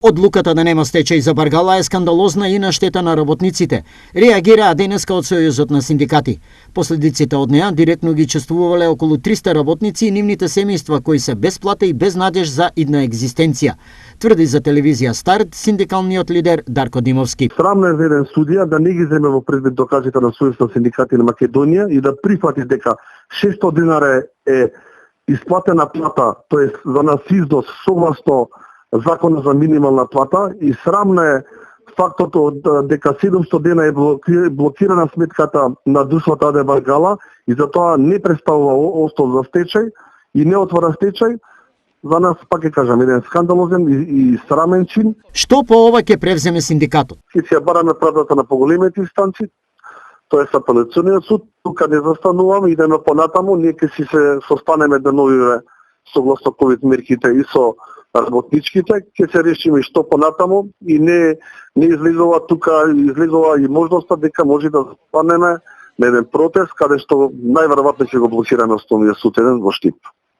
Одлуката да нема стечај за Баргала е скандалозна и на штета на работниците. Реагираа денеска од Сојузот на синдикати. Последиците од неа директно ги чувствувале околу 300 работници и нивните семејства кои се без плата и без надеж за идна екзистенција, тврди за телевизија Старт синдикалниот лидер Дарко Димовски. Срамно е за еден судија да не ги земе во предвид доказите на Сојузот на синдикати на Македонија и да прифати дека 600 динари е исплатена плата, тоест за нас издос согласно Законот за минимална плата, и срамно е фактот дека 700 дена е блокирана сметката на друштвото АД Баргала и затоа не представува остов за стечај и не отвора стечај. За нас, пак ќе кажам, еден скандалозен и срамен чин. Што по ова ќе превземе синдикатот? Ќе се бараме правдата на поголемите инстанции, тоа е апелациониот суд, тука не застануваме, идеме понатаму, ние ќе си се состанеме деновиве согласно ковид мерките и со работничките, ќе се решиме што понатаму и не излезува тука, излезува и можноста дека може да застанеме на еден протест, каде што најверојатно ќе го блокираме основниот суд еден во Штип.